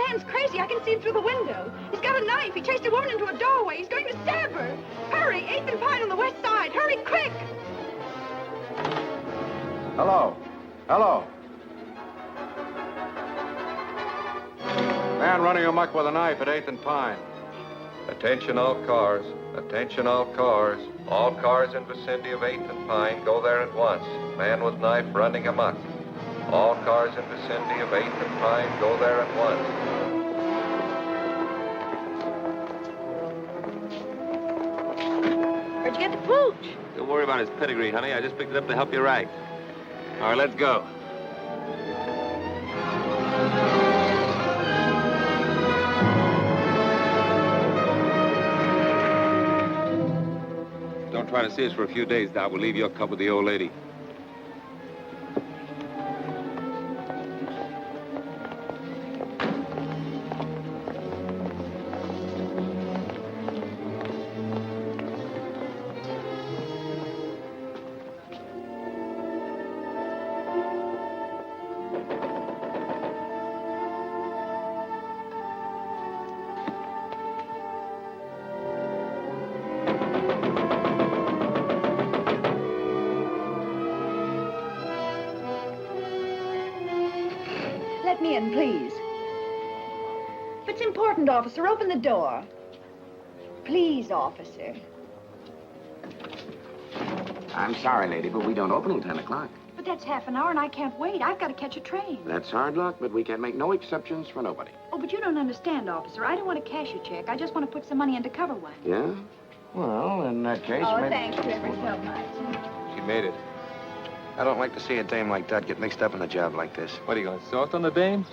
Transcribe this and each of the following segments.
man's crazy. I can see him through the window. He's got a knife. He chased a woman into a doorway. He's going to stab her. Hurry, 8th and Pine on the west side. Hurry, quick! Hello. Hello. Man running amok with a knife at 8th and Pine. Attention all cars. Attention all cars. All cars in vicinity of 8th and Pine, go there at once. Man with knife running amok. All cars in vicinity of 8th and Pine, go there at once. Where'd you get the pooch? Don't worry about his pedigree, honey. I just picked it up to help you right. All right, let's go. Don't try to see us for a few days, Doc. We'll leave your cub with the old lady. Let me in, please. If it's important, officer, open the door. Please, officer. I'm sorry, lady, but we don't open till 10 o'clock. But that's half an hour, and I can't wait. I've got to catch a train. That's hard luck, but we can make no exceptions for nobody. Oh, but you don't understand, officer. I don't want to cash a check. I just want to put some money in to cover one. Yeah? Well, in that case, Oh, maybe... thank you ever so much. She made it. I don't like to see a dame like that get mixed up in a job like this. What, are you going soft on the dame?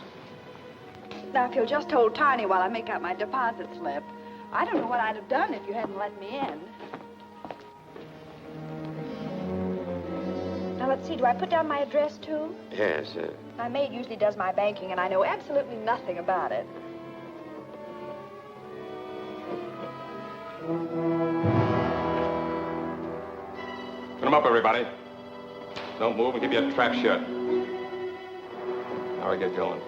Now, if you'll just hold Tiny while I make out my deposit slip. I don't know what I'd have done if you hadn't let me in. Now, let's see. Do I put down my address, too? Yes, My maid usually does my banking, and I know absolutely nothing about it. Put them up, everybody. Don't move and keep your trap shut. Now we get going.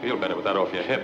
Feel better with that off your hip.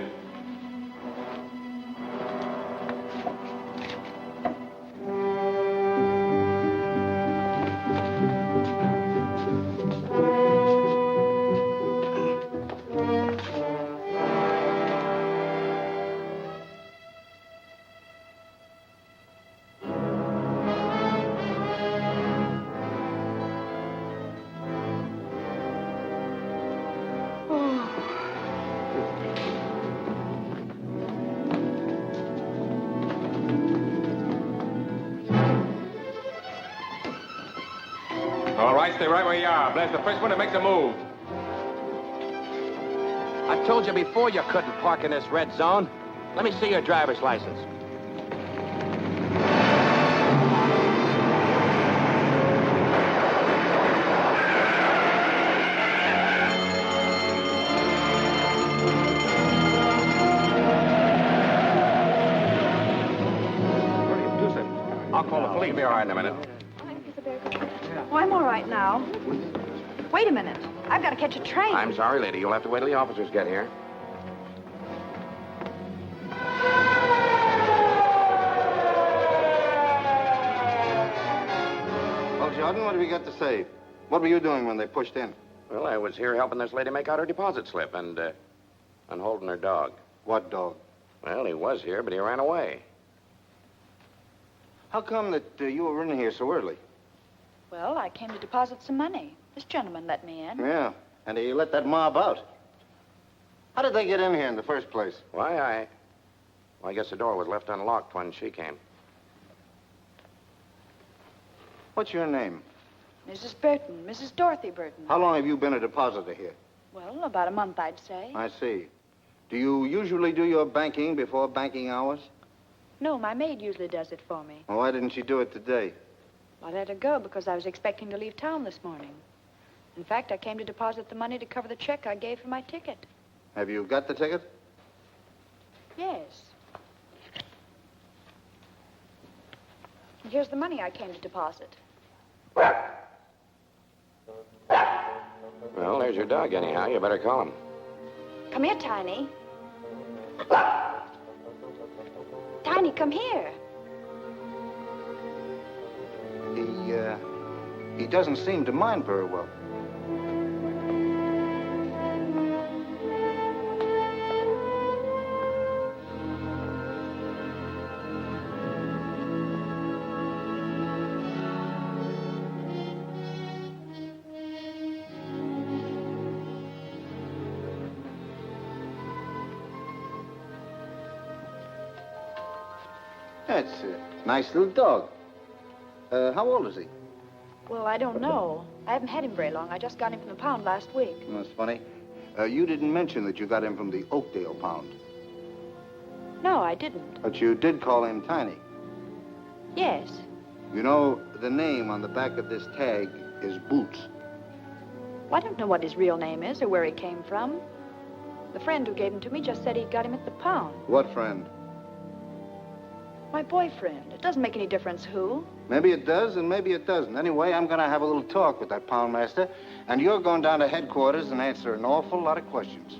All right, stay right where you are. Blast the first one that makes a move. I told you before you couldn't park in this red zone. Let me see your driver's license. I'll call the police. Be all right in a minute. Oh, I'm all right now. Wait a minute. I've got to catch a train. I'm sorry, lady. You'll have to wait till the officers get here. Well, Jordan, what have you got to say? What were you doing when they pushed in? Well, I was here helping this lady make out her deposit slip and holding her dog. What dog? Well, he was here, but he ran away. How come that you were in here so early? Well, I came to deposit some money. This gentleman let me in. Yeah, and you let that mob out. How did they get in here in the first place? Why, I guess the door was left unlocked when she came. What's your name? Mrs. Burton, Mrs. Dorothy Burton. How long have you been a depositor here? Well, about a month, I'd say. I see. Do you usually do your banking before banking hours? No, my maid usually does it for me. Well, why didn't she do it today? I let her go because I was expecting to leave town this morning. In fact, I came to deposit the money to cover the check I gave for my ticket. Have you got the ticket? Yes. Here's the money I came to deposit. Well, there's your dog anyhow. You better call him. Come here, Tiny. Tiny, come here. He doesn't seem to mind very well. That's a nice little dog. How old is he? Well, I don't know. I haven't had him very long. I just got him from the pound last week. That's funny. You didn't mention that you got him from the Oakdale pound. No, I didn't. But you did call him Tiny. Yes. You know, the name on the back of this tag is Boots. Well, I don't know what his real name is or where he came from. The friend who gave him to me just said he got him at the pound. What friend? My boyfriend. It doesn't make any difference who. Maybe it does and maybe it doesn't. Anyway, I'm going to have a little talk with that poundmaster, and you're going down to headquarters and answer an awful lot of questions.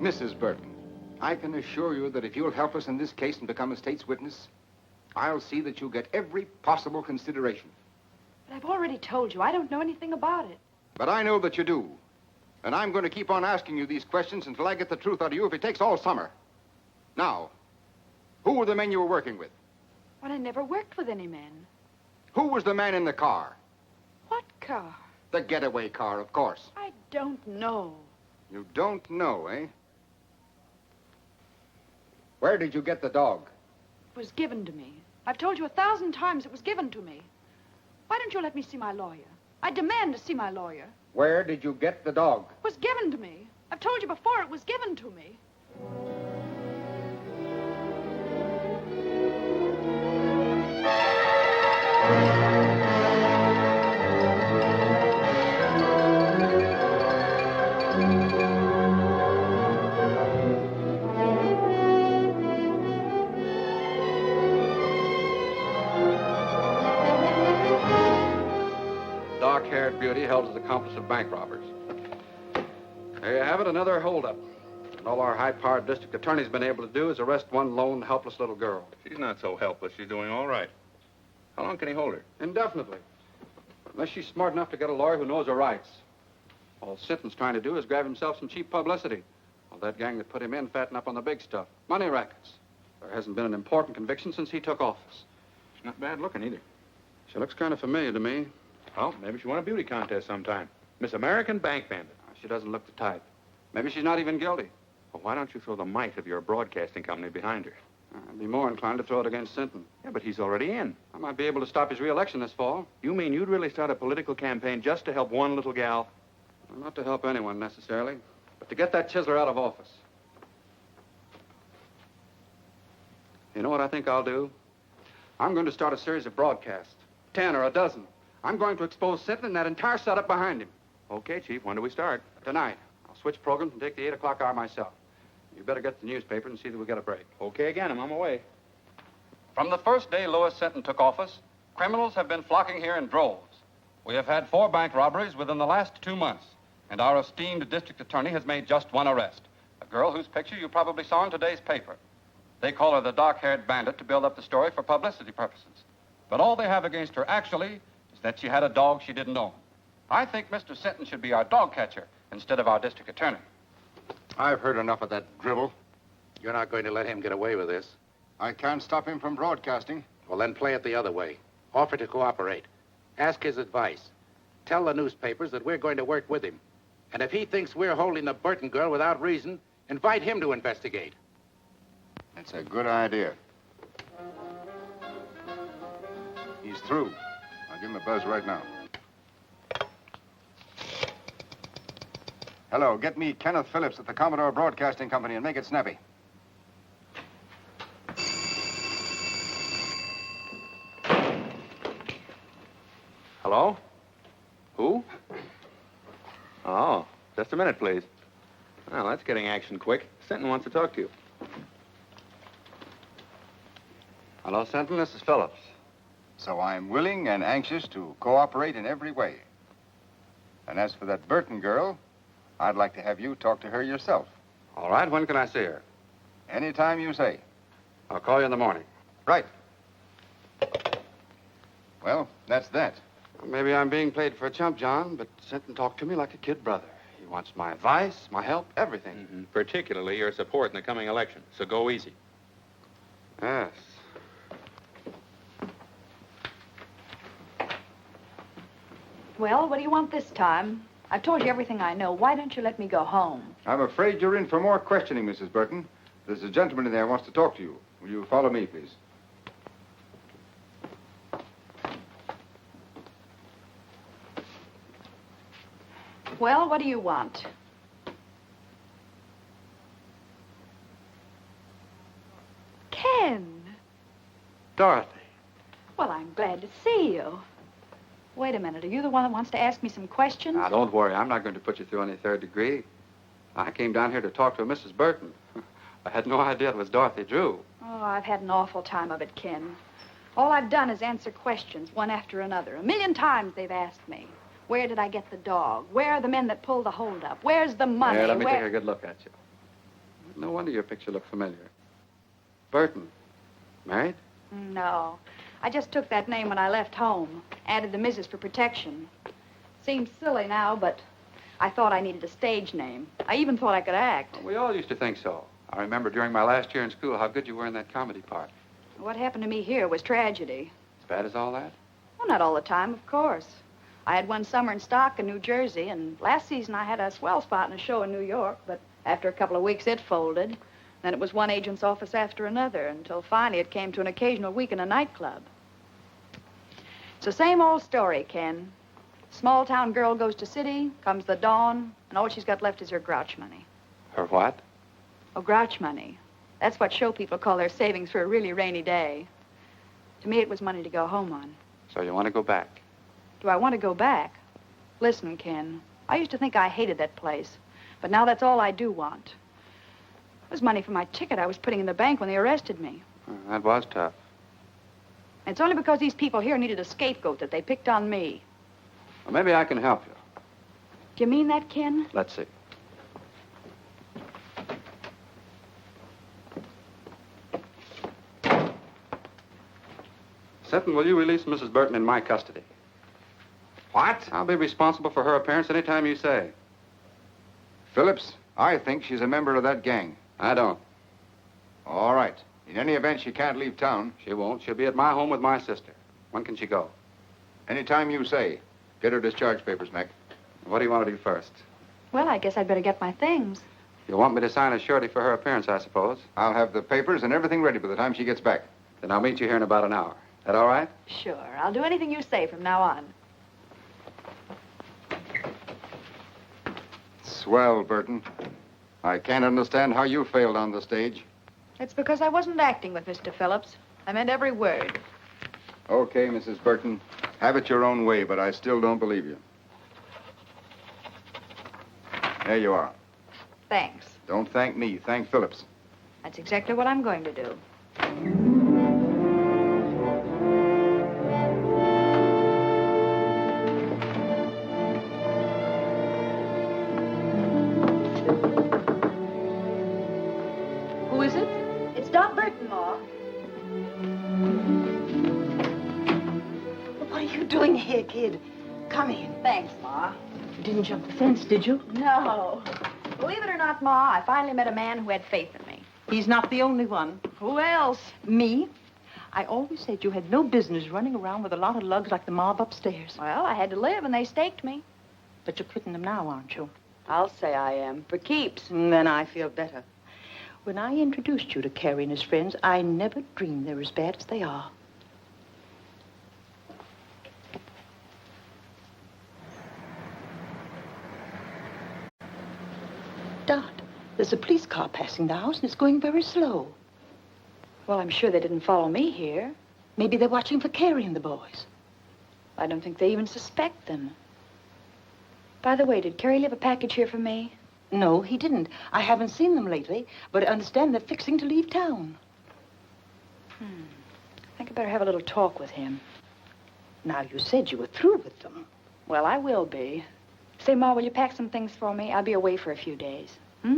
Mrs. Burton, I can assure you that if you'll help us in this case and become a state's witness, I'll see that you get every possible consideration. But I've already told you, I don't know anything about it. But I know that you do. And I'm going to keep on asking you these questions until I get the truth out of you if it takes all summer. Now, who were the men you were working with? Well, I never worked with any men. Who was the man in the car? What car? The getaway car, of course. I don't know. You don't know, eh? Where did you get the dog? It was given to me. I've told you 1,000 times it was given to me. Why don't you let me see my lawyer? I demand to see my lawyer. Where did you get the dog? It was given to me. I've told you before it was given to me. Dark-haired beauty held as accomplice of bank robbers. There you have it, another holdup. And all our high-powered district attorney's been able to do is arrest one lone, helpless little girl. She's not so helpless. She's doing all right. How long can he hold her? Indefinitely. Unless she's smart enough to get a lawyer who knows her rights. All Sinton's trying to do is grab himself some cheap publicity. Well, that gang that put him in fatten up on the big stuff. Money rackets. There hasn't been an important conviction since he took office. She's not bad looking either. She looks kind of familiar to me. Well, maybe she won a beauty contest sometime. Miss American Bank Bandit. She doesn't look the type. Maybe she's not even guilty. Well, why don't you throw the might of your broadcasting company behind her? I'd be more inclined to throw it against Sinton. Yeah, but he's already in. I might be able to stop his re-election this fall. You mean you'd really start a political campaign just to help one little gal? Well, not to help anyone, necessarily, but to get that chiseler out of office. You know what I think I'll do? I'm going to start a series of broadcasts. 10 or a dozen. I'm going to expose Sinton and that entire setup behind him. Okay, Chief. When do we start? Tonight. I'll switch programs and take the 8 o'clock hour myself. You better get the newspaper and see that we get a break. Okay again. I'm on my way. From the first day Lewis Sinton took office, criminals have been flocking here in droves. We have had 4 bank robberies within the last 2 months, and our esteemed district attorney has made just one arrest, a girl whose picture you probably saw in today's paper. They call her the dark-haired bandit to build up the story for publicity purposes. But all they have against her actually is that she had a dog she didn't own. I think Mr. Sinton should be our dog catcher instead of our district attorney. I've heard enough of that drivel. You're not going to let him get away with this. I can't stop him from broadcasting. Well, then play it the other way. Offer to cooperate. Ask his advice. Tell the newspapers that we're going to work with him. And if he thinks we're holding the Burton girl without reason, invite him to investigate. That's a good idea. He's through. I'll give him a buzz right now. Hello, get me Kenneth Phillips at the Commodore Broadcasting Company and make it snappy. Hello? Who? Oh, just a minute, please. Well, that's getting action quick. Sinton wants to talk to you. Hello, Sinton. This is Phillips. So I'm willing and anxious to cooperate in every way. And as for that Burton girl, I'd like to have you talk to her yourself. All right. When can I see her? Anytime you say. I'll call you in the morning. Right. Well, that's that. Well, maybe I'm being played for a chump, John, but Sinton talked to me like a kid brother. He wants my advice, my help, everything. Mm-hmm. Particularly your support in the coming election. So go easy. Yes. Well, what do you want this time? I've told you everything I know. Why don't you let me go home? I'm afraid you're in for more questioning, Mrs. Burton. There's a gentleman in there who wants to talk to you. Will you follow me, please? Well, what do you want? Ken. Dorothy. Well, I'm glad to see you. Wait a minute. Are you the one that wants to ask me some questions? Now, don't worry. I'm not going to put you through any third degree. I came down here to talk to a Mrs. Burton. I had no idea it was Dorothy Drew. Oh, I've had an awful time of it, Ken. All I've done is answer questions, one after another. 1,000,000 times they've asked me. Where did I get the dog? Where are the men that pulled the holdup? Where's the money? Here, let me take a good look at you. No wonder your picture looked familiar. Burton. Married? No. I just took that name when I left home. Added the Mrs. for protection. Seems silly now, but I thought I needed a stage name. I even thought I could act. Well, we all used to think so. I remember during my last year in school how good you were in that comedy part. What happened to me here was tragedy. As bad as all that? Well, not all the time, of course. I had one summer in stock in New Jersey, and last season I had a swell spot in a show in New York, but after a couple of weeks it folded. Then it was one agent's office after another, until finally it came to an occasional week in a nightclub. It's the same old story, Ken. Small town girl goes to city, comes the dawn, and all she's got left is her grouch money. Her what? Oh, grouch money. That's what show people call their savings for a really rainy day. To me, it was money to go home on. So you want to go back? Do I want to go back? Listen, Ken, I used to think I hated that place, but now that's all I do want. It was money for my ticket I was putting in the bank when they arrested me. That was tough. And it's only because these people here needed a scapegoat that they picked on me. Well, maybe I can help you. Do you mean that, Ken? Let's see. Sinton, will you release Mrs. Burton in my custody? What? I'll be responsible for her appearance any time you say. Phillips, I think she's a member of that gang. I don't. All right. In any event, she can't leave town. She won't. She'll be at my home with my sister. When can she go? Anytime you say. Get her discharge papers, Mac. What do you want to do first? Well, I guess I'd better get my things. You want me to sign a surety for her appearance, I suppose? I'll have the papers and everything ready by the time she gets back. Then I'll meet you here in about an hour. That all right? Sure. I'll do anything you say from now on. Swell, Burton. I can't understand how you failed on the stage. It's because I wasn't acting with Mr. Phillips. I meant every word. Okay, Mrs. Burton. Have it your own way, but I still don't believe you. There you are. Thanks. Don't thank me. Thank Phillips. That's exactly what I'm going to do. Who is it? It's Doc Burton, Ma. What are you doing here, kid? Come in. Thanks, Ma. You didn't jump the fence, did you? No. Believe it or not, Ma, I finally met a man who had faith in me. He's not the only one. Who else? Me? I always said you had no business running around with a lot of lugs like the mob upstairs. Well, I had to live, and they staked me. But you're quitting them now, aren't you? I'll say I am. For keeps. Then I feel better. When I introduced you to Carey and his friends, I never dreamed they're as bad as they are. Dot, there's a police car passing the house, and it's going very slow. Well, I'm sure they didn't follow me here. Maybe they're watching for Carey and the boys. I don't think they even suspect them. By the way, did Carey leave a package here for me? No, he didn't. I haven't seen them lately, but I understand they're fixing to leave town. I think I better have a little talk with him. Now, you said you were through with them. Well, I will be. Say, Ma, will you pack some things for me? I'll be away for a few days. Hmm?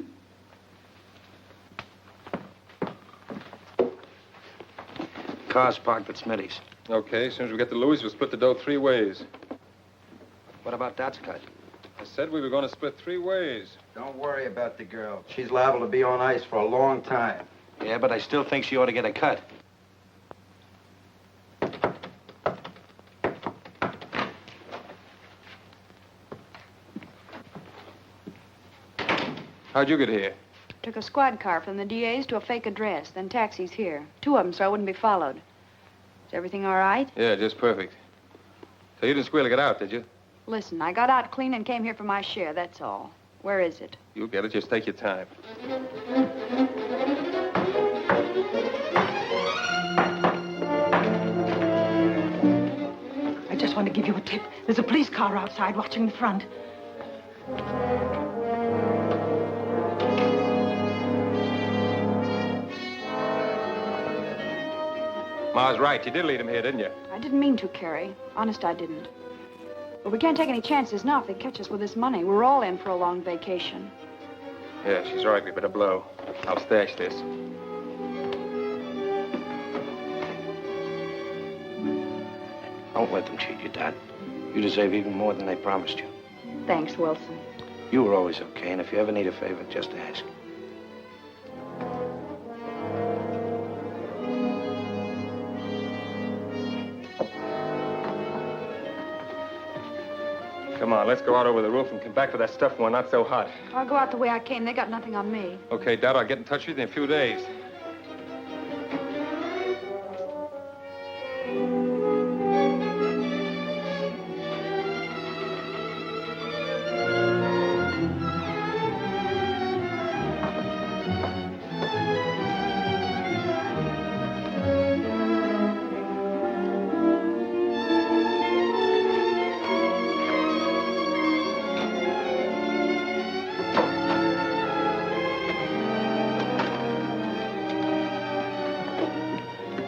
Car's parked at Smitty's. Okay, as soon as we get to Louis, we'll split the dough 3 ways. What about Dot's cut? I said we were going to split 3 ways. Don't worry about the girl. She's liable to be on ice for a long time. Yeah, but I still think she ought to get a cut. How'd you get here? Took a squad car from the DA's to a fake address, then taxis here. 2 of them, so I wouldn't be followed. Is everything all right? Yeah, just perfect. So you didn't squeal to get out, did you? Listen, I got out clean and came here for my share, that's all. Where is it? You'll get it. Just take your time. I just want to give you a tip. There's a police car outside watching the front. Ma's right. You did lead him here, didn't you? I didn't mean to, Carey. Honest, I didn't. But we can't take any chances now if they catch us with this money. We're all in for a long vacation. Yeah, she's right. We better blow. I'll stash this. Don't let them cheat you, Dot. You deserve even more than they promised you. Thanks, Wilson. You were always okay, and if you ever need a favor, just ask. Come on, let's go out over the roof and come back for that stuff when we're not so hot. I'll go out the way I came. They got nothing on me. Okay, Dad, I'll get in touch with you in a few days.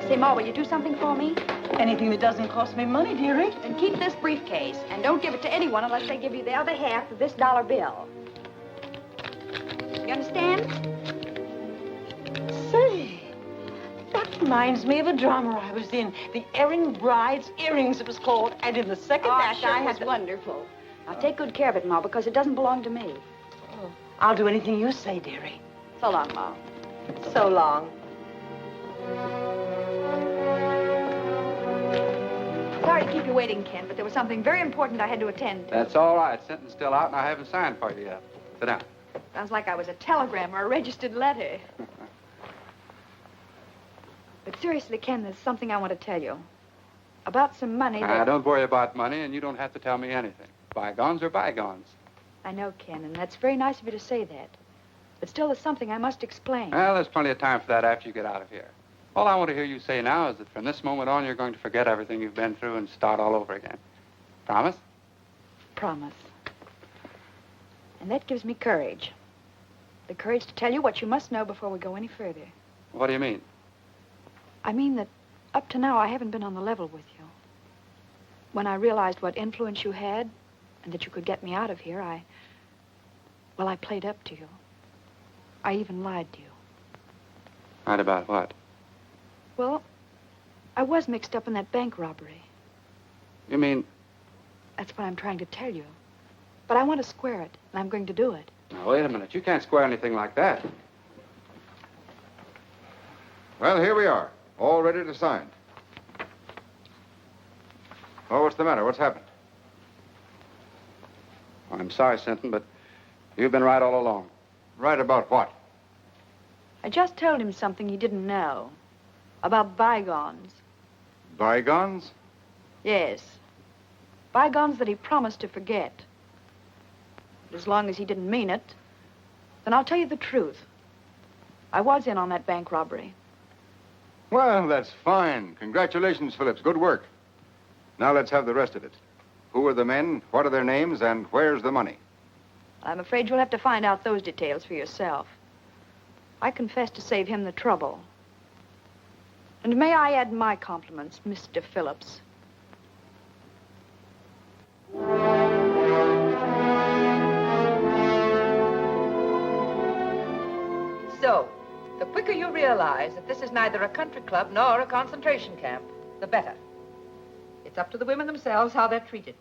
Say, Ma, will you do something for me? Anything that doesn't cost me money, dearie. Then keep this briefcase, and don't give it to anyone unless they give you the other half of this dollar bill. You understand? Say, that reminds me of a drama I was in. The Erring Bride's Earrings, it was called. And in the second act, sure, I it had was wonderful. Now, take good care of it, Ma, because it doesn't belong to me. Oh, I'll do anything you say, dearie. So long, Ma. So long. Sorry to keep you waiting, Ken, but there was something very important I had to attend to. That's all right. Sentence still out, and I haven't signed for you yet. Sit down. Sounds like I was a telegram or a registered letter. But seriously, Ken, there's something I want to tell you. About some money that... Don't worry about money, and you don't have to tell me anything. Bygones are bygones. I know, Ken, and that's very nice of you to say that. But still, there's something I must explain. Well, there's plenty of time for that after you get out of here. All I want to hear you say now is that from this moment on, you're going to forget everything you've been through and start all over again. Promise? Promise. And that gives me courage. The courage to tell you what you must know before we go any further. What do you mean? I mean that up to now, I haven't been on the level with you. When I realized what influence you had and that you could get me out of here, I played up to you. I even lied to you. Lied about what? Well, I was mixed up in that bank robbery. You mean... That's what I'm trying to tell you. But I want to square it, and I'm going to do it. Now, wait a minute. You can't square anything like that. Well, here we are, all ready to sign. Oh, what's the matter? What's happened? I'm sorry, Sinton, but you've been right all along. Right about what? I just told him something he didn't know. About bygones. Bygones? Yes. Bygones that he promised to forget. But as long as he didn't mean it, then I'll tell you the truth. I was in on that bank robbery. Well, that's fine. Congratulations, Phillips. Good work. Now let's have the rest of it. Who are the men? What are their names? And where's the money? I'm afraid you'll have to find out those details for yourself. I confess to save him the trouble. And may I add my compliments, Mr. Phillips. So, the quicker you realize that this is neither a country club nor a concentration camp, the better. It's up to the women themselves how they're treated.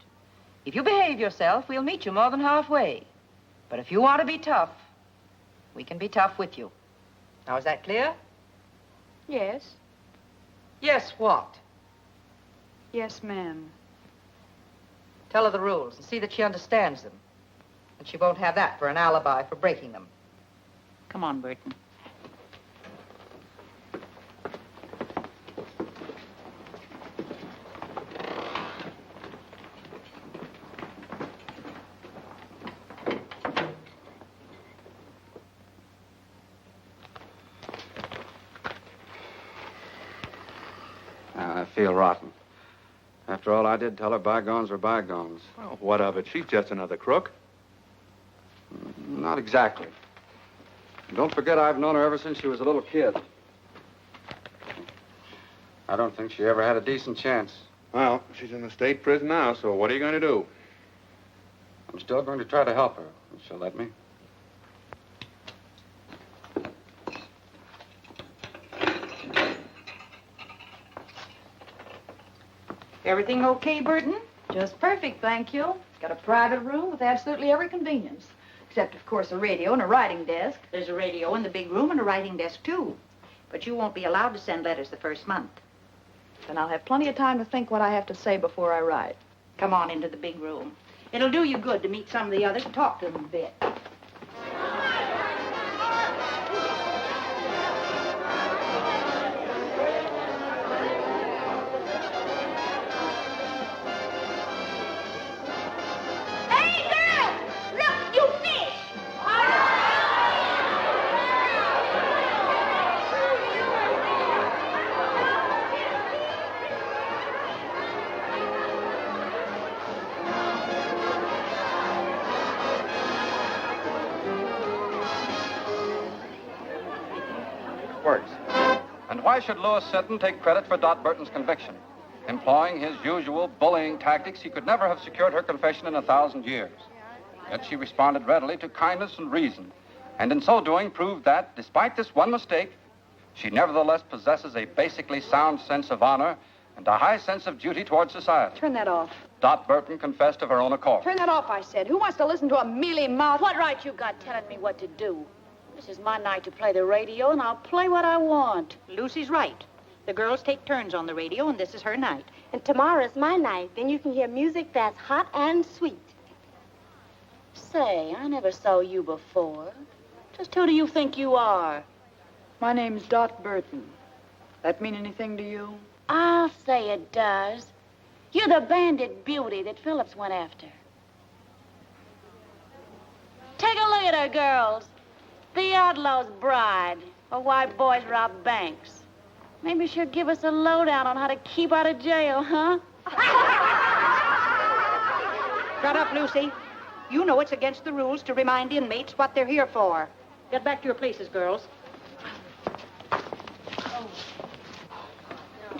If you behave yourself, we'll meet you more than halfway. But if you want to be tough, we can be tough with you. Now, is that clear? Yes. Yes, what? Yes, ma'am. Tell her the rules and see that she understands them. And she won't have that for an alibi for breaking them. Come on, Burton. I feel rotten. After all I did tell her, bygones were bygones. Well, what of it? She's just another crook. Not exactly. And don't forget, I've known her ever since she was a little kid. I don't think she ever had a decent chance. Well, she's in the state prison now, so what are you going to do? I'm still going to try to help her, if she'll let me. Everything okay, Burton? Just perfect, thank you. Got a private room with absolutely every convenience. Except, of course, a radio and a writing desk. There's a radio in the big room and a writing desk, too. But you won't be allowed to send letters the first month. Then I'll have plenty of time to think what I have to say before I write. Come on into the big room. It'll do you good to meet some of the others and talk to them a bit. And why should Louis Seton take credit for Dot Burton's conviction? Employing his usual bullying tactics, he could never have secured her confession in 1,000 years. Yet she responded readily to kindness and reason, and in so doing proved that, despite this one mistake, she nevertheless possesses a basically sound sense of honor and a high sense of duty toward society. Turn that off. Dot Burton confessed of her own accord. Turn that off, I said. Who wants to listen to a mealy-mouthed... What right you got telling me what to do? This is my night to play the radio, and I'll play what I want. Lucy's right. The girls take turns on the radio, and this is her night. And tomorrow's my night. Then you can hear music that's hot and sweet. Say, I never saw you before. Just who do you think you are? My name's Dot Burton. That mean anything to you? I'll say it does. You're the bandit beauty that Phillips went after. Take a look at her, girls. The outlaw's bride, or why boys rob banks. Maybe she'll give us a lowdown on how to keep out of jail, huh? Shut up, Lucy. You know it's against the rules to remind inmates what they're here for. Get back to your places, girls.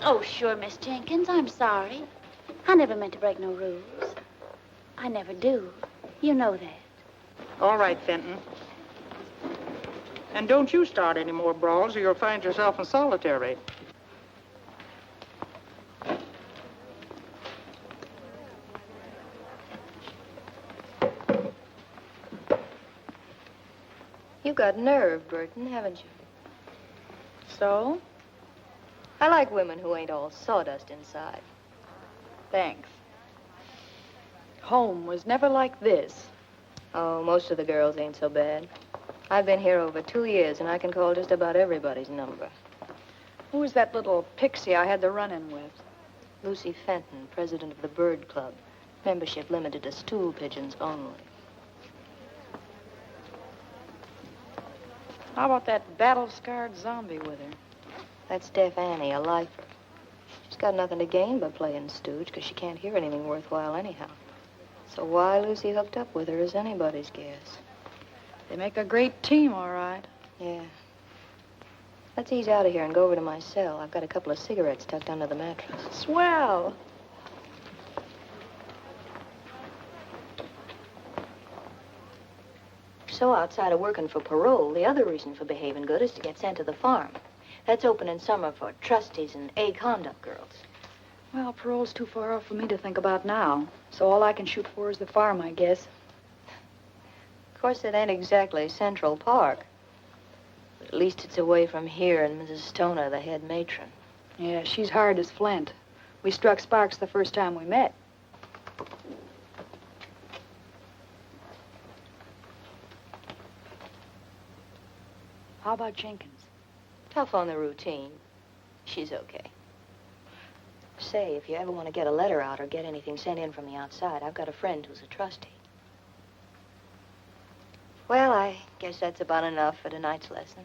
Oh, sure, Miss Jenkins. I'm sorry. I never meant to break no rules. I never do. You know that. All right, Fenton. And don't you start any more brawls or you'll find yourself in solitary. You got nerve, Burton, haven't you? So? I like women who ain't all sawdust inside. Thanks. Home was never like this. Oh, most of the girls ain't so bad. I've been here over 2 years, and I can call just about everybody's number. Who was that little pixie I had the run-in with? Lucy Fenton, president of the Bird Club. Membership limited to stool pigeons only. How about that battle-scarred zombie with her? That's Deaf Annie, a lifer. She's got nothing to gain by playing stooge, because she can't hear anything worthwhile anyhow. So why Lucy hooked up with her is anybody's guess. They make a great team, all right. Yeah. Let's ease out of here and go over to my cell. I've got a couple of cigarettes tucked under the mattress. Swell. So outside of working for parole, the other reason for behaving good is to get sent to the farm. That's open in summer for trustees and A-conduct girls. Well, parole's too far off for me to think about now. So all I can shoot for is the farm, I guess. Of course, it ain't exactly Central Park. But at least it's away from here and Mrs. Stoner, the head matron. Yeah, she's hard as flint. We struck sparks the first time we met. How about Jenkins? Tough on the routine. She's okay. Say, if you ever want to get a letter out or get anything sent in from the outside, I've got a friend who's a trustee. Well, I guess that's about enough for tonight's lesson.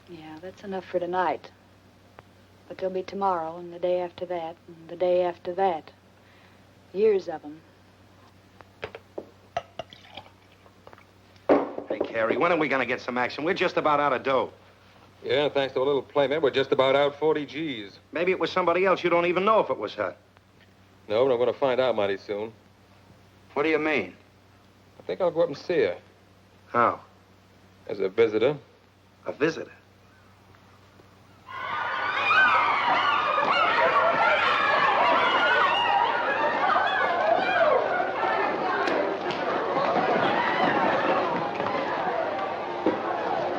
Yeah, that's enough for tonight. But there'll be tomorrow, and the day after that, and the day after that. Years of them. Hey, Carey, when are we going to get some action? We're just about out of dough. Yeah, thanks to a little play, man, we're just about out 40 G's. Maybe it was somebody else. You don't even know if it was her. No, but I'm going to find out mighty soon. What do you mean? I think I'll go up and see her. How? As a visitor. A visitor?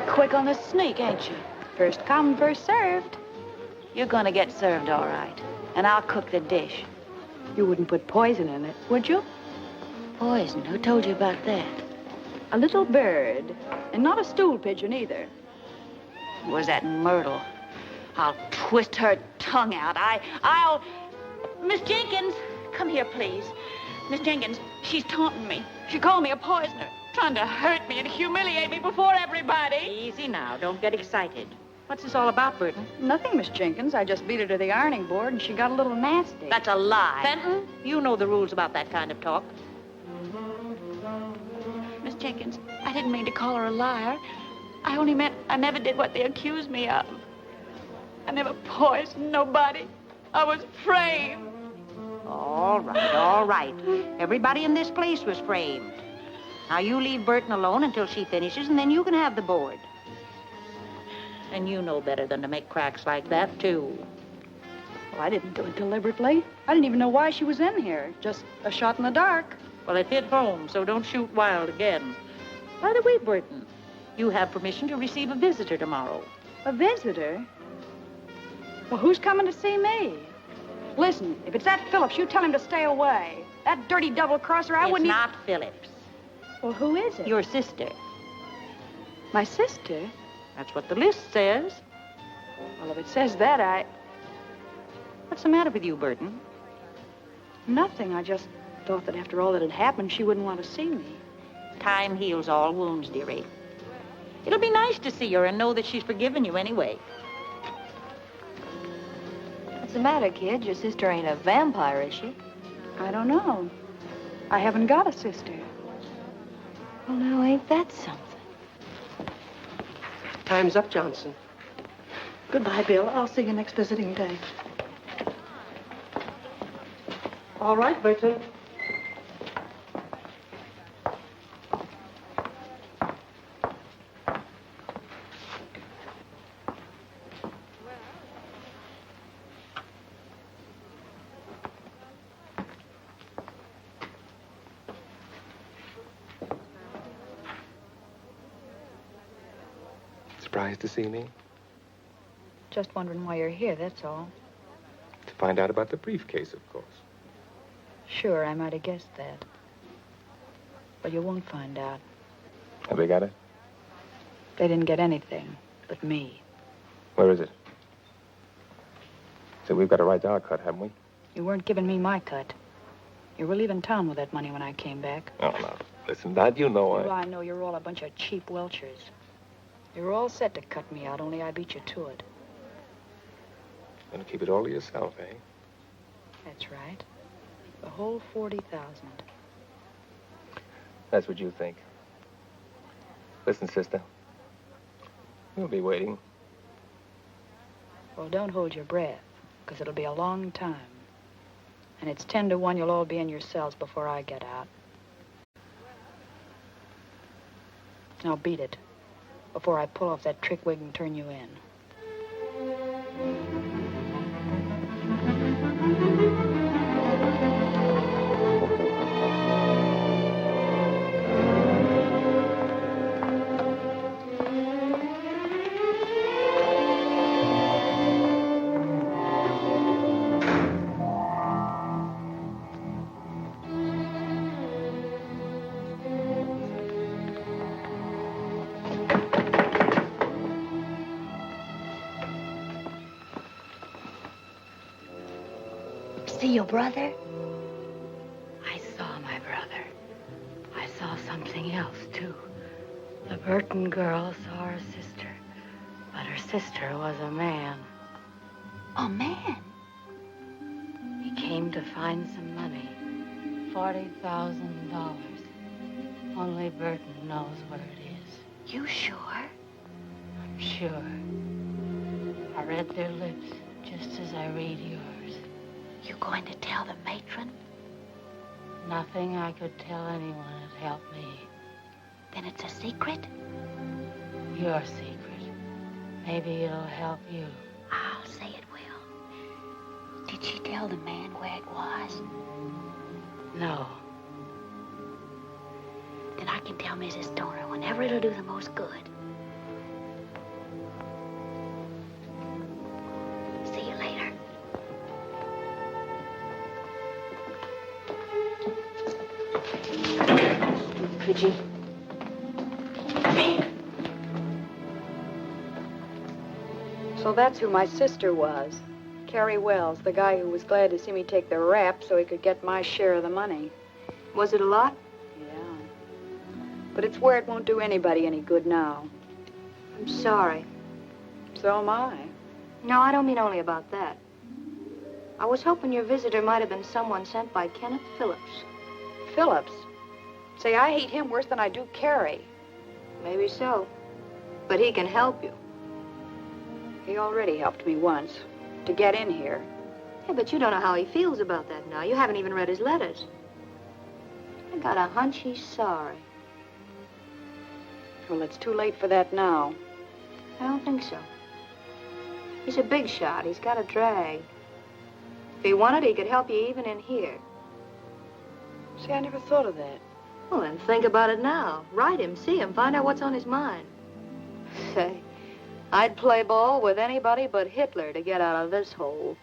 Quick on the sneak, ain't you? First come, first served. You're gonna get served all right. And I'll cook the dish. You wouldn't put poison in it, would you? Poison? Who told you about that? A little bird. And not a stool pigeon, either. Was that Myrtle? I'll twist her tongue out. I'll... Miss Jenkins, come here, please. Miss Jenkins, she's taunting me. She called me a poisoner, trying to hurt me and humiliate me before everybody. Easy now. Don't get excited. What's this all about, Burton? Nothing, Miss Jenkins. I just beat her to the ironing board, and she got a little nasty. That's a lie. Fenton, you know the rules about that kind of talk. Miss Jenkins, I didn't mean to call her a liar. I only meant I never did what they accused me of. I never poisoned nobody. I was framed. All right, all right. Everybody in this place was framed. Now, you leave Burton alone until she finishes, and then you can have the board. And you know better than to make cracks like that, too. Well, I didn't do it deliberately. I didn't even know why she was in here. Just a shot in the dark. Well, it hit home, so don't shoot wild again. By the way, Burton, you have permission to receive a visitor tomorrow. A visitor? Well, who's coming to see me? Listen, if it's that Phillips, you tell him to stay away. That dirty double-crosser, I wouldn't... It's not Phillips. Well, who is it? Your sister. My sister? That's what the list says. Well, if it says that, What's the matter with you, Burton? Nothing. I just thought that after all that had happened, she wouldn't want to see me. Time heals all wounds, dearie. It'll be nice to see her and know that she's forgiven you anyway. What's the matter, kid? Your sister ain't a vampire, is she? I don't know. I haven't got a sister. Well, now, ain't that something? Time's up, Johnson. Goodbye, Bill. I'll see you next visiting day. All right, Burton. Surprised to see me? Just wondering why you're here, that's all. To find out about the briefcase, of course. Sure, I might have guessed that. But you won't find out. Have they got it? They didn't get anything but me. Where is it? So we've got a right to our cut, haven't we? You weren't giving me my cut. You were leaving town with that money when I came back. Oh, no. Listen, Dad, you know Well, I know you're all a bunch of cheap welchers. You were all set to cut me out, only I beat you to it. Gonna keep it all to yourself, eh? That's right. The whole 40,000. That's what you think. Listen, sister. We'll be waiting. Well, don't hold your breath, because it'll be a long time. And it's 10 to 1 you'll all be in your cells before I get out. Now beat it, before I pull off that trick wig and turn you in. See your brother? I saw my brother. I saw something else, too. The Burton girl saw her sister, but her sister was a man. A man? He came to find some money. $40,000. Only Burton knows where it is. You sure? I'm sure. I read their lips just as I read yours. You going to tell the matron? Nothing I could tell anyone would help me. Then it's a secret? Your secret. Maybe it'll help you. I'll say it will. Did she tell the man where it was? No. Then I can tell Mrs. Stoner whenever it'll do the most good. See you later. Pidgey. So that's who my sister was. Carey Wells, the guy who was glad to see me take the rap so he could get my share of the money. Was it a lot? Yeah. But it's where it won't do anybody any good now. I'm sorry. So am I. No, I don't mean only about that. I was hoping your visitor might have been someone sent by Kenneth Phillips. Phillips? Say, I hate him worse than I do Carey. Maybe so. But he can help you. He already helped me once. To get in here. Yeah, but you don't know how he feels about that now. You haven't even read his letters. I got a hunch he's sorry. Well, it's too late for that now. I don't think so. He's a big shot. He's got a drag. If he wanted, he could help you even in here. See, I never thought of that. Well, then think about it now. Write him, see him, find out what's on his mind. Say, I'd play ball with anybody but Hitler to get out of this hole.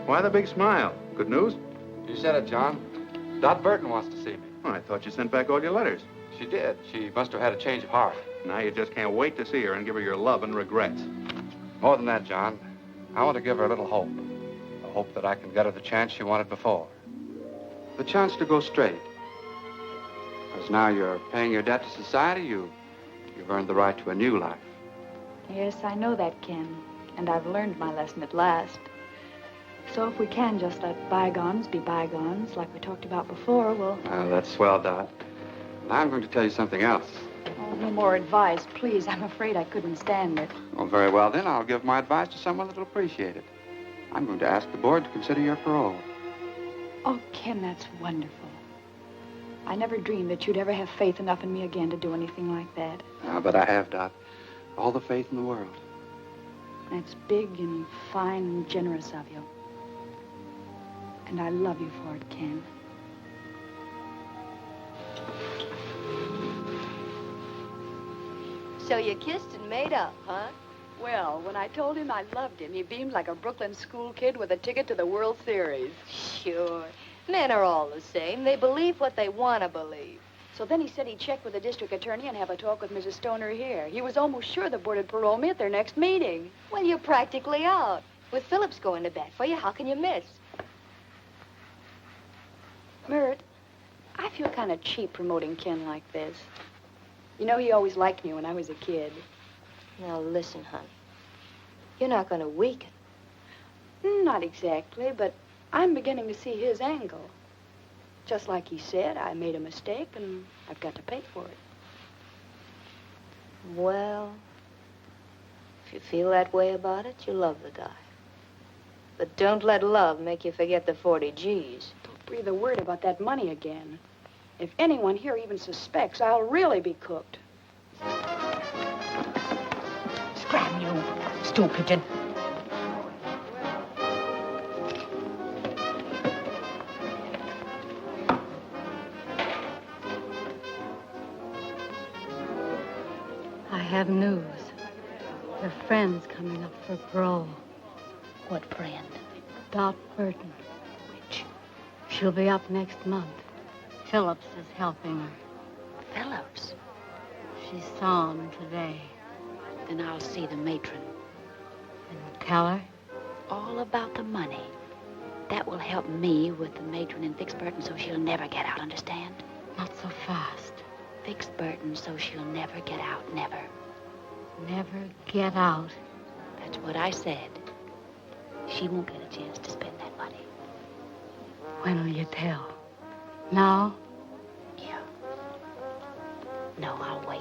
Why the big smile? Good news? You said it, John. Dot Burton wants to see me. Oh, I thought you sent back all your letters. She did. She must have had a change of heart. Now you just can't wait to see her and give her your love and regrets. More than that, John. I want to give her a little hope. A hope that I can get her the chance she wanted before. The chance to go straight. Because now you're paying your debt to society, you've earned the right to a new life. Yes, I know that, Ken. And I've learned my lesson at last. So if we can just let bygones be bygones, like we talked about before, we'll... That's swell, Dot. I'm going to tell you something else. Oh, no more advice, please. I'm afraid I couldn't stand it. Oh, very well, then. I'll give my advice to someone that'll appreciate it. I'm going to ask the board to consider your parole. Oh, Ken, that's wonderful. I never dreamed that you'd ever have faith enough in me again to do anything like that. But I have, Dot. All the faith in the world. That's big and fine and generous of you. And I love you for it, Ken. So you kissed and made up, huh? Well, when I told him I loved him, he beamed like a Brooklyn school kid with a ticket to the World Series. Sure. Men are all the same. They believe what they want to believe. So then he said he'd check with the district attorney and have a talk with Mrs. Stoner here. He was almost sure the board would parole me at their next meeting. Well, you're practically out. With Phillips going to bat for you, how can you miss? Mert, I feel kind of cheap promoting Ken like this. You know, he always liked me when I was a kid. Now, listen, hon. You're not going to weaken. Not exactly, but I'm beginning to see his angle. Just like he said, I made a mistake, and I've got to pay for it. Well, if you feel that way about it, you love the guy. But don't let love make you forget the 40 G's. Don't breathe a word about that money again. If anyone here even suspects, I'll really be cooked. Scram, you stool pigeon. I have news. Your friend's coming up for parole. What friend? Dot Burton. Which? She'll be up next month. Phillips is helping her. Phillips? She saw him today. Then I'll see the matron. And tell her? All about the money. That will help me with the matron and fix Burton so she'll never get out, understand? Not so fast. Fix Burton so she'll never get out, never. Never get out. That's what I said. She won't get a chance to spend that money. When will you tell? Now? Yeah. No, I'll wait.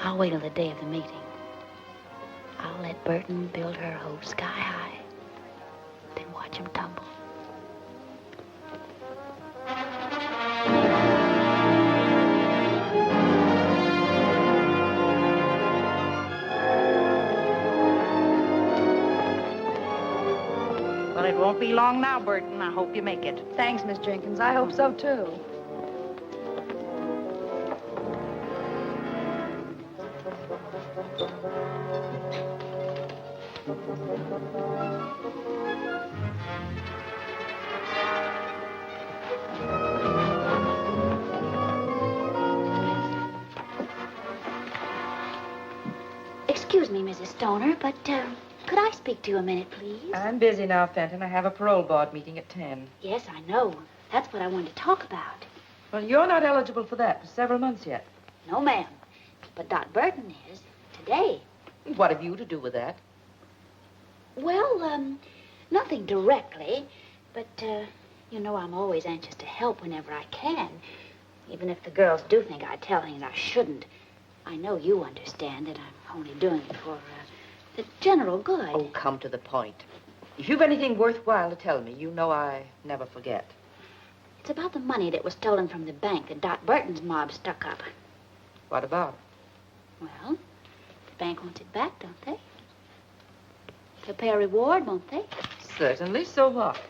I'll wait till the day of the meeting. I'll let Burton build her hope sky high. Then watch him tumble. Well, it won't be long now, Burton. I hope you make it. Thanks, Miss Jenkins. I hope so, too. Excuse me, Mrs. Stoner, but, could I speak to you a minute, please? I'm busy now, Fenton. I have a parole board meeting at 10. Yes, I know. That's what I wanted to talk about. Well, you're not eligible for that for several months yet. No, ma'am. But Dot Burton is. Today. What have you to do with that? Well, nothing directly. But, you know, I'm always anxious to help whenever I can. Even if the girls do think I tell things I shouldn't. I know you understand that I'm only doing it for, the general good. Oh, come to the point. If you've anything worthwhile to tell me, you know I never forget. It's about the money that was stolen from the bank that Dot Burton's mob stuck up. What about it? Well, the bank wants it back, don't they? They'll pay a reward, won't they? Certainly. So what?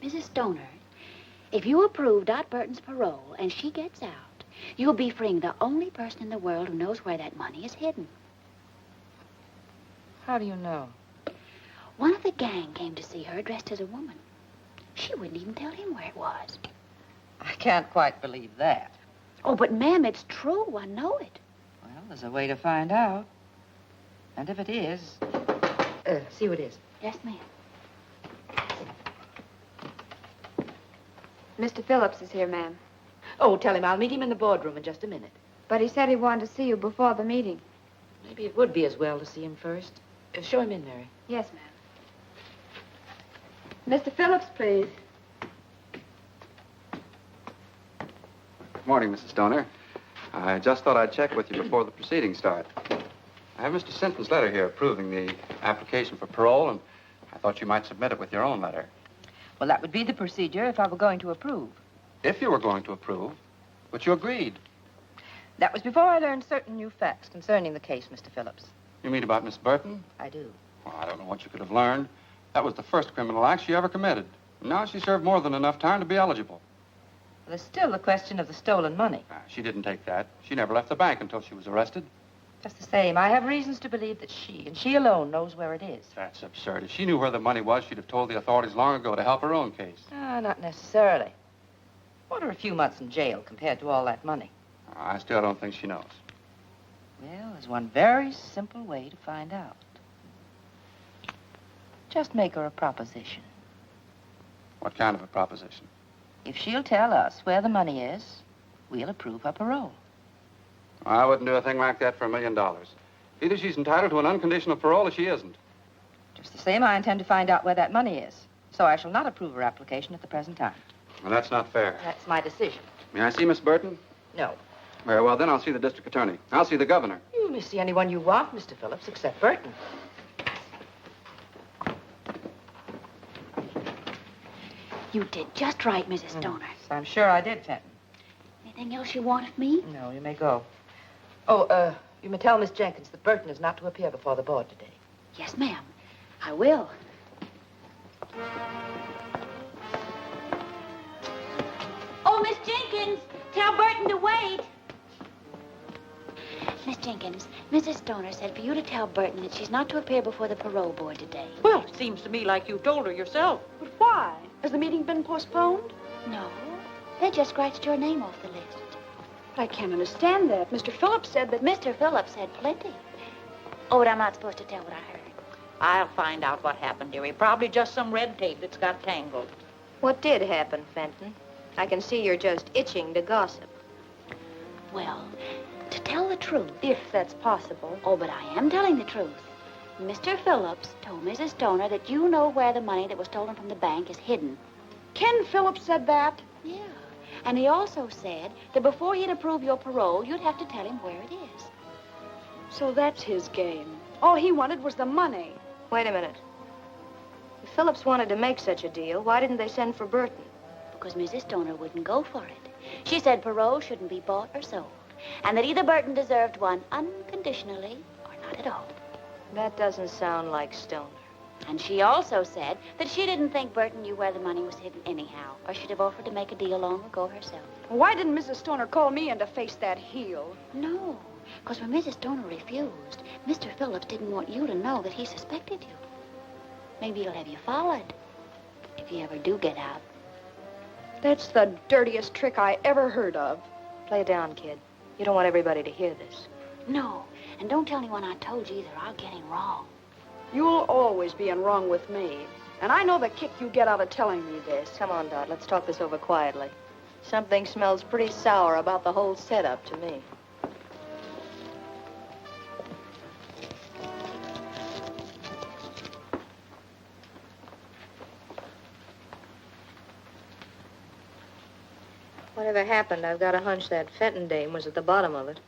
Mrs. Stoner, if you approve Dot Burton's parole and she gets out, you'll be freeing the only person in the world who knows where that money is hidden. How do you know? One of the gang came to see her dressed as a woman. She wouldn't even tell him where it was. I can't quite believe that. Oh, but, ma'am, it's true. I know it. Well, there's a way to find out. And if it is... see who it is. Yes, ma'am. Mr. Phillips is here, ma'am. Oh, tell him I'll meet him in the boardroom in just a minute. But he said he wanted to see you before the meeting. Maybe it would be as well to see him first. Show him in, Mary. Yes, ma'am. Mr. Phillips, please. Good morning, Mrs. Stoner. I just thought I'd check with you before the proceedings start. I have Mr. Sinton's letter here approving the application for parole, and I thought you might submit it with your own letter. Well, that would be the procedure if I were going to approve. If you were going to approve, but you agreed. That was before I learned certain new facts concerning the case, Mr. Phillips. You mean about Miss Burton? I do. Well, I don't know what you could have learned. That was the first criminal act she ever committed. Now she served more than enough time to be eligible. There's still the question of the stolen money. She didn't take that. She never left the bank until she was arrested. Just the same, I have reasons to believe that she, and she alone, knows where it is. That's absurd. If she knew where the money was, she'd have told the authorities long ago to help her own case. Not necessarily. What are a few months in jail compared to all that money? I still don't think she knows. Well, there's one very simple way to find out. Just make her a proposition. What kind of a proposition? If she'll tell us where the money is, we'll approve her parole. I wouldn't do a thing like that for $1 million. Either she's entitled to an unconditional parole or she isn't. Just the same, I intend to find out where that money is. So I shall not approve her application at the present time. Well, that's not fair. That's my decision. May I see Miss Burton? No. Very well, then I'll see the district attorney. I'll see the governor. You may see anyone you want, Mr. Phillips, except Burton. You did just right, Mrs. Stoner. I'm sure I did, Fenton. Anything else you want of me? No, you may go. Oh, you may tell Miss Jenkins that Burton is not to appear before the board today. Yes, ma'am. I will. Oh, Miss Jenkins, tell Burton to wait. Miss Jenkins, Mrs. Stoner said for you to tell Burton that she's not to appear before the parole board today. Well, it seems to me like you told her yourself. But why? Has the meeting been postponed? No. They just scratched your name off the list. But I can't understand that. Mr. Phillips said that... Mr. Phillips said plenty. Oh, but I'm not supposed to tell what I heard. I'll find out what happened, dearie. Probably just some red tape that's got tangled. What did happen, Fenton? I can see you're just itching to gossip. Well, to tell the truth... If that's possible. Oh, but I am telling the truth. Mr. Phillips told Mrs. Stoner that you know where the money that was stolen from the bank is hidden. Ken Phillips said that? Yeah. And he also said that before he'd approve your parole, you'd have to tell him where it is. So that's his game. All he wanted was the money. Wait a minute. If Phillips wanted to make such a deal, why didn't they send for Burton? Because Mrs. Stoner wouldn't go for it. She said parole shouldn't be bought or sold, and that either Burton deserved one unconditionally or not at all. That doesn't sound like Stoner. And she also said that she didn't think Burton knew where the money was hidden anyhow, or she'd have offered to make a deal long ago herself. Why didn't Mrs. Stoner call me in to face that heel? No, because when Mrs. Stoner refused, Mr. Phillips didn't want you to know that he suspected you. Maybe he'll have you followed, if you ever do get out. That's the dirtiest trick I ever heard of. Play it down, kid. You don't want everybody to hear this. No, and don't tell anyone I told you either. I'll get him wrong. You'll always be in wrong with me. And I know the kick you get out of telling me this. Come on, Dot. Let's talk this over quietly. Something smells pretty sour about the whole setup to me. Whatever happened, I've got a hunch that Fenton dame was at the bottom of it.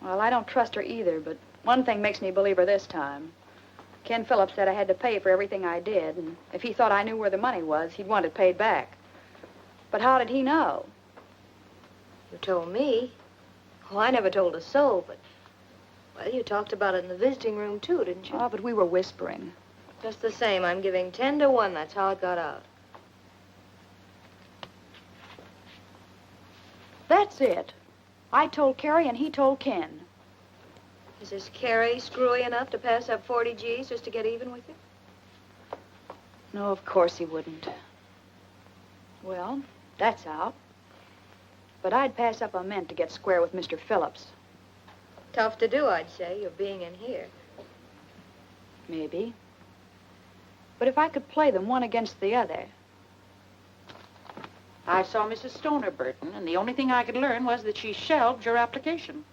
Well, I don't trust her either, but one thing makes me believe her this time. Ken Phillips said I had to pay for everything I did, and if he thought I knew where the money was, he'd want it paid back. But how did he know? You told me. Oh, I never told a soul, but... Well, you talked about it in the visiting room, too, didn't you? Oh, but we were whispering. Just the same, I'm giving 10 to 1. That's how it got out. That's it. I told Carey and he told Ken. Is this Carey screwy enough to pass up 40 G's just to get even with you? No, of course he wouldn't. Well, that's out. But I'd pass up a mint to get square with Mr. Phillips. Tough to do, I'd say, you're being in here. Maybe. But if I could play them one against the other... I saw Mrs. Stoner, Burton, and the only thing I could learn was that she shelved your application.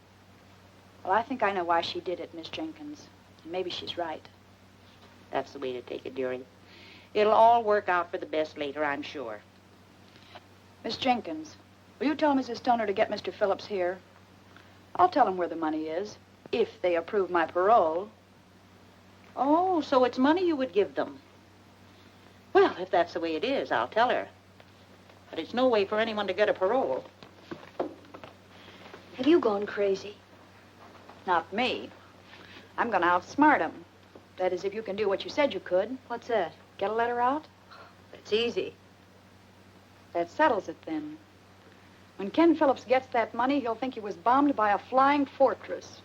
Well, I think I know why she did it, Miss Jenkins. Maybe she's right. That's the way to take it, dearie. It'll all work out for the best later, I'm sure. Miss Jenkins, will you tell Mrs. Stoner to get Mr. Phillips here? I'll tell him where the money is, if they approve my parole. Oh, so it's money you would give them. Well, if that's the way it is, I'll tell her. But it's no way for anyone to get a parole. Have you gone crazy? Not me. I'm going to outsmart him. That is, if you can do what you said you could. What's that? Get a letter out? It's easy. That settles it, then. When Ken Phillips gets that money, he'll think he was bombed by a flying fortress.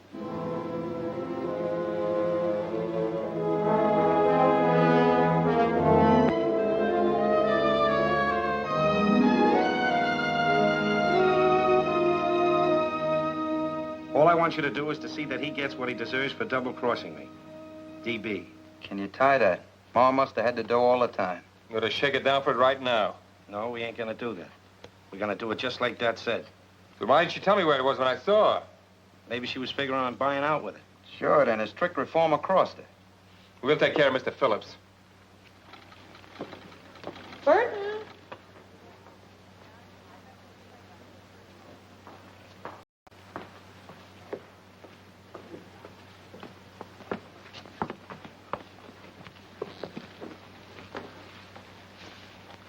All I want you to do is to see that he gets what he deserves for double-crossing me. DB. Can you tie that? Ma must have had to do all the time. I'm going to shake it down for it right now. No, we ain't gonna do that. We're gonna do it just like Dad said. So why didn't you tell me where it was when I saw her? Maybe she was figuring on buying out with it. Sure, then his strict reformer crossed her. We'll take care of Mr. Phillips. Burton.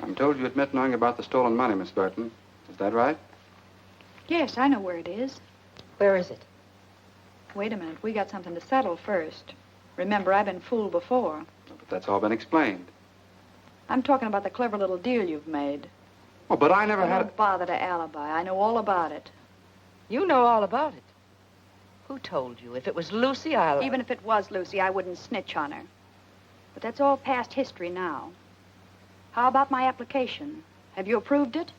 I'm told you admit knowing about the stolen money, Miss Burton. Is that right? Yes, I know where it is. Where is it? Wait a minute. We got something to settle first. Remember, I've been fooled before. But that's all been explained. I'm talking about the clever little deal you've made. Oh, but I never had... Don't bother to alibi. I know all about it. You know all about it. Who told you? If it was Lucy, I'll... Even if it was Lucy, I wouldn't snitch on her. But that's all past history now. How about my application? Have you approved it?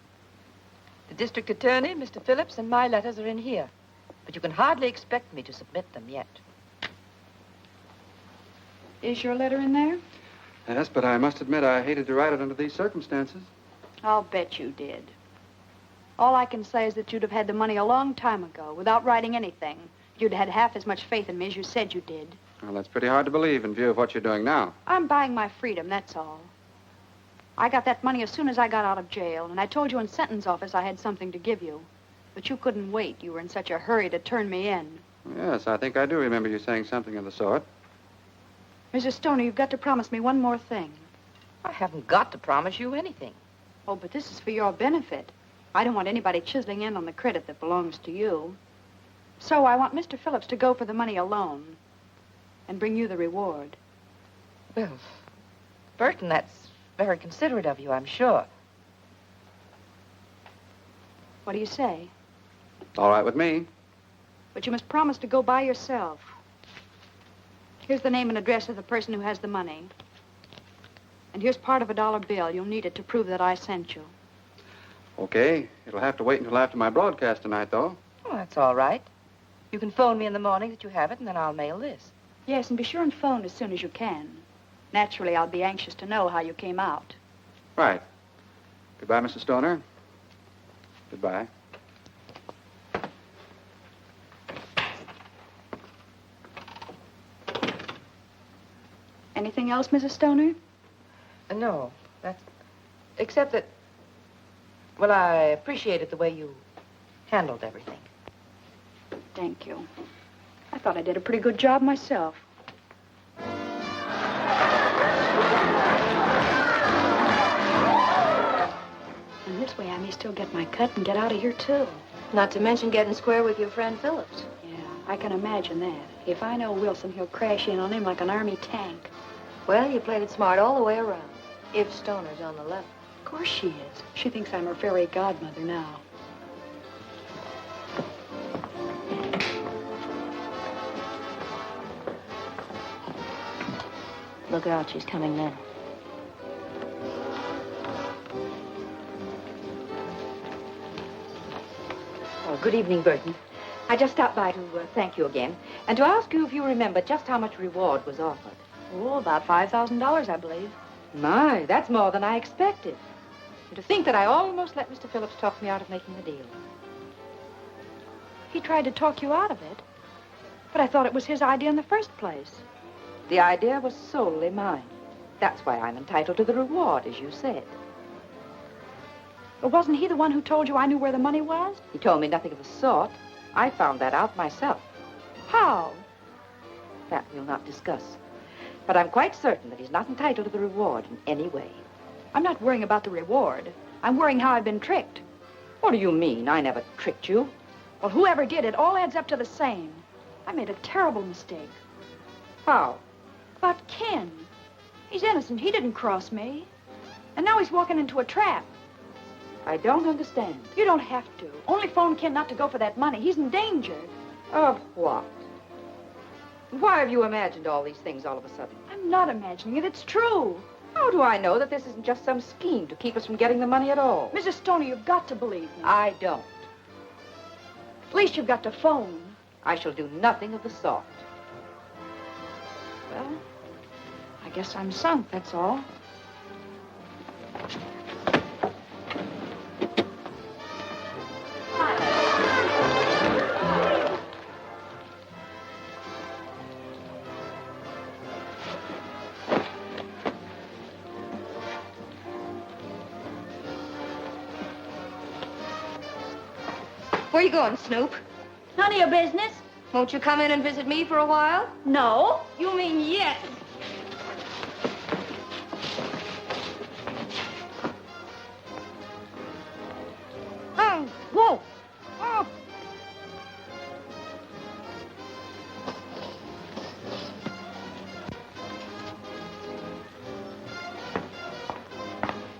The district attorney, Mr. Phillips, and my letters are in here. But you can hardly expect me to submit them yet. Is your letter in there? Yes, but I must admit I hated to write it under these circumstances. I'll bet you did. All I can say is that you'd have had the money a long time ago, without writing anything. You'd had half as much faith in me as you said you did. Well, that's pretty hard to believe in view of what you're doing now. I'm buying my freedom, that's all. I got that money as soon as I got out of jail, and I told you in sentence office I had something to give you. But you couldn't wait. You were in such a hurry to turn me in. Yes, I think I do remember you saying something of the sort. Mrs. Stoner, you've got to promise me one more thing. I haven't got to promise you anything. Oh, but this is for your benefit. I don't want anybody chiseling in on the credit that belongs to you. So I want Mr. Phillips to go for the money alone and bring you the reward. Well, Burton, that's very considerate of you, I'm sure. What do you say? All right with me. But you must promise to go by yourself. Here's the name and address of the person who has the money. And here's part of a $1 bill. You'll need it to prove that I sent you. Okay. It'll have to wait until after my broadcast tonight, though. Oh, that's all right. You can phone me in the morning that you have it, and then I'll mail this. Yes, and be sure and phone as soon as you can. Naturally, I'll be anxious to know how you came out. Right. Goodbye, Mrs. Stoner. Goodbye. Anything else, Mrs. Stoner? No, that's... Except that... Well, I appreciated the way you handled everything. Thank you. I thought I did a pretty good job myself. And this way I may still get my cut and get out of here, too. Not to mention getting square with your friend Phillips. Yeah, I can imagine that. If I know Wilson, he'll crash in on him like an army tank. Well, you played it smart all the way around. If Stoner's on the level. Of course she is. She thinks I'm her fairy godmother now. Look out, she's coming now. Oh, good evening, Burton. I just stopped by to thank you again, and to ask you if you remember just how much reward was offered. Oh, about $5,000, I believe. My, that's more than I expected. And to think that I almost let Mr. Phillips talk me out of making the deal. He tried to talk you out of it, but I thought it was his idea in the first place. The idea was solely mine. That's why I'm entitled to the reward, as you said. But wasn't he the one who told you I knew where the money was? He told me nothing of the sort. I found that out myself. How? That we'll not discuss. But I'm quite certain that he's not entitled to the reward in any way. I'm not worrying about the reward. I'm worrying how I've been tricked. What do you mean? I never tricked you. Well, whoever did it all adds up to the same. I made a terrible mistake. How? About Ken. He's innocent. He didn't cross me. And now he's walking into a trap. I don't understand. You don't have to. Only phone Ken not to go for that money. He's in danger. Of what? Why have you imagined all these things all of a sudden? I'm not imagining it. It's true. How do I know that this isn't just some scheme to keep us from getting the money at all? Mrs. Stoney, you've got to believe me. I don't. At least you've got to phone. I shall do nothing of the sort. Well, I guess I'm sunk, that's all. Where you going, Snoop? None of your business. Won't you come in and visit me for a while? No. You mean yes. Oh, whoa. Oh.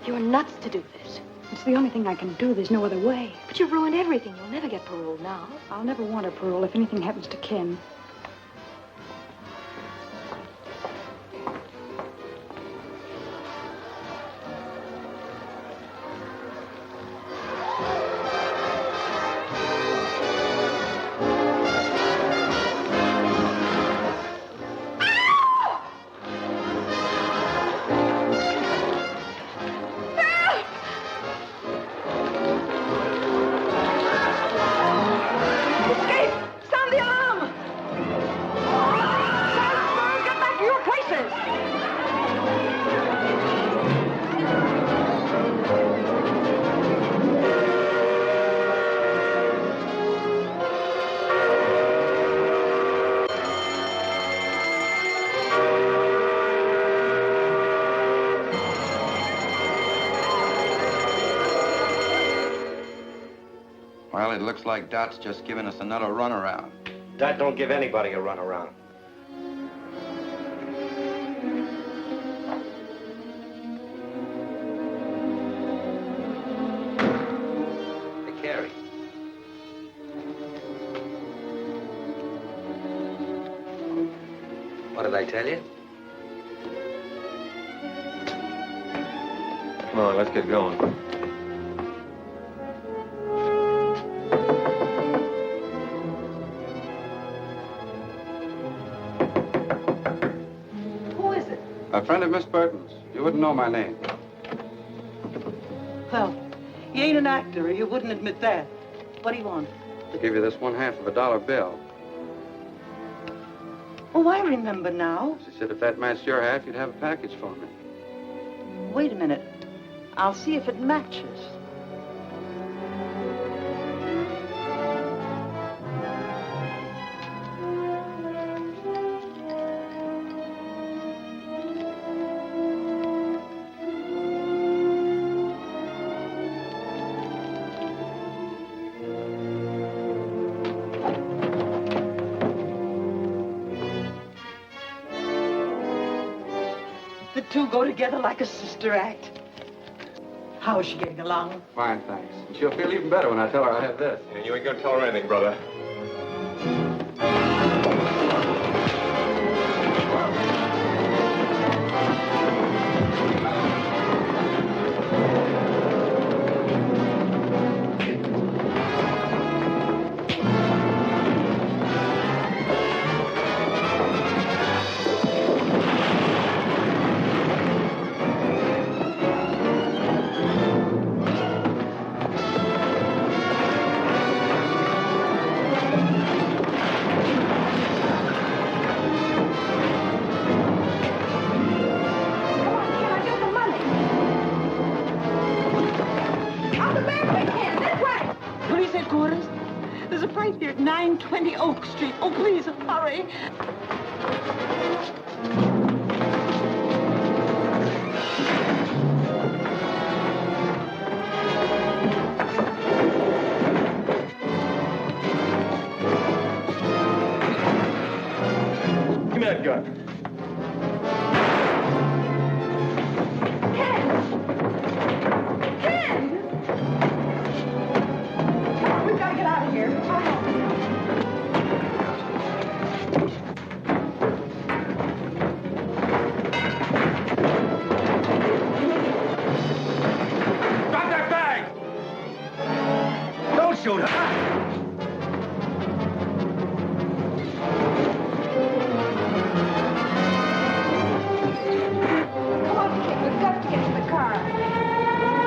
You're nuts to do this. It's the only thing I can do. There's no other way. But you've ruined everything. You'll never get paroled now. I'll never want a parole if anything happens to Ken. Well, it looks like Dot's just giving us another runaround. Dot don't give anybody a runaround. Hey, Carey. What did I tell you? Come on, let's get going. A friend of Miss Burton's. You wouldn't know my name. Well, you ain't an actor, or you wouldn't admit that. What do you want? I'll give you this $1/2 of a dollar bill. Oh, I remember now. She said if that matched your half, you'd have a package for me. Wait a minute. I'll see if it matches. The two go together like a sister act. How is she getting along? Fine, thanks. And she'll feel even better when I tell her I have this. And you ain't gonna tell her anything, brother. Police headquarters? There's a fight here at 920 Oak Street. Oh, please, hurry. Give me that gun. shoot her. Come on, kid. We've got to get to the car.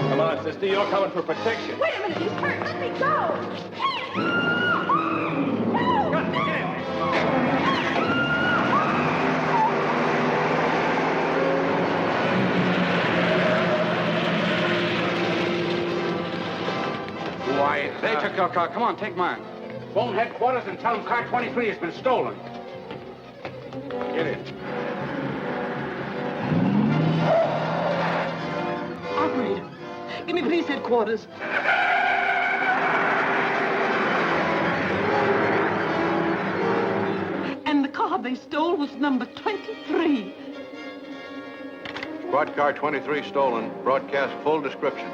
Come on, sister. You're coming for protection. Wait a minute. He's hurt. Let me go. Why, They took your car. Come on, take mine. phone headquarters and tell them car 23 has been stolen. Get it. Operator, give me police headquarters. And the car they stole was number 23. Squad car 23 stolen. Broadcast full description.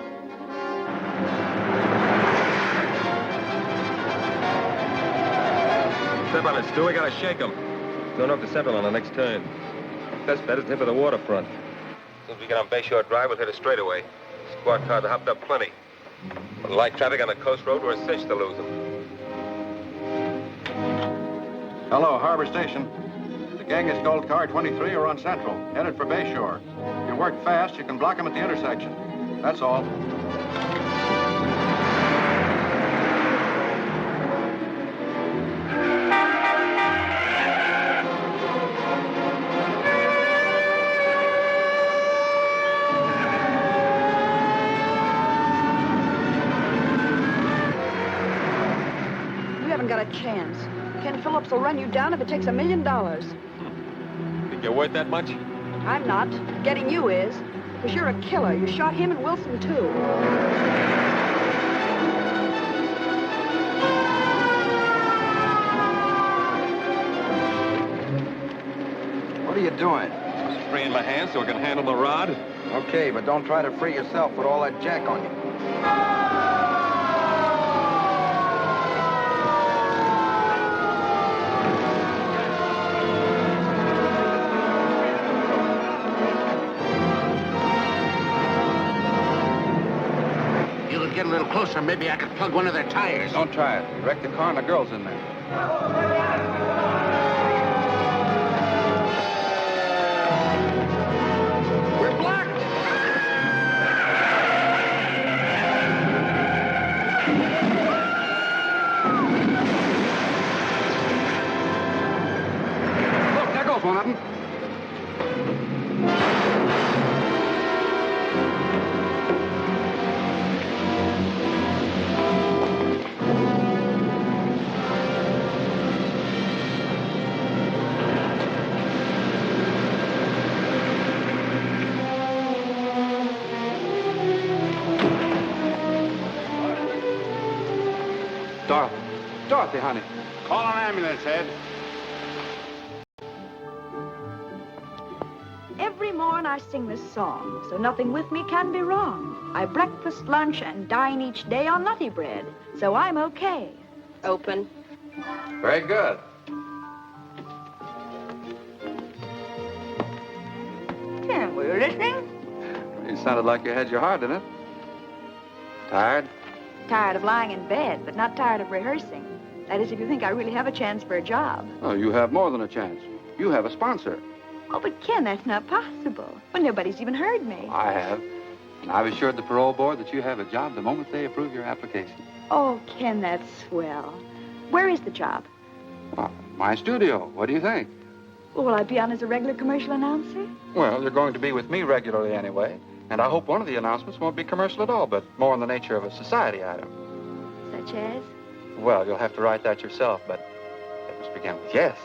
Step on it, Stu. We gotta shake him. Going up to Central on the next turn. Best bet is tip of the waterfront. As soon as we get on Bayshore Drive, we'll hit a straightaway. Squad cars are hopped up plenty. With light traffic on the coast road, we're a cinch to lose them. Hello, Harbor Station. The gang has stole car 23 are on Central, headed for Bayshore. If you work fast, you can block them at the intersection. That's all. You haven't got a chance. Ken Phillips will run you down if it takes $1 million. Think you're worth that much? I'm not. Getting you is. Because you're a killer. You shot him and Wilson, too. What are you doing? Just freeing my hands so I can handle the rod. Okay, but don't try to free yourself with all that jack on you. You could get a little closer, maybe I could plug one of their tires. Don't try it. Wreck the car and the girl's in there. We're blocked. Look, there goes one of them. Dorothy, honey. Call an ambulance, Ed. Every morn I sing this song, so nothing with me can be wrong. I breakfast, lunch, and dine each day on nutty bread, so I'm okay. Open. Very good. Tim, were you listening? You sounded like you had your heart in it. Tired? Tired of lying in bed, but not tired of rehearsing. That is, if you think I really have a chance for a job. Oh, you have more than a chance. You have a sponsor. Oh, but Ken, that's not possible. Well, nobody's even heard me. I have. And I've assured the parole board that you have a job the moment they approve your application. Oh, Ken, that's swell. Where is the job? Well, my studio. What do you think? Well, will I be on as a regular commercial announcer? Well, you're going to be with me regularly anyway. And I hope one of the announcements won't be commercial at all, but more in the nature of a society item. Such as? Well, you'll have to write that yourself, but it must begin with yes.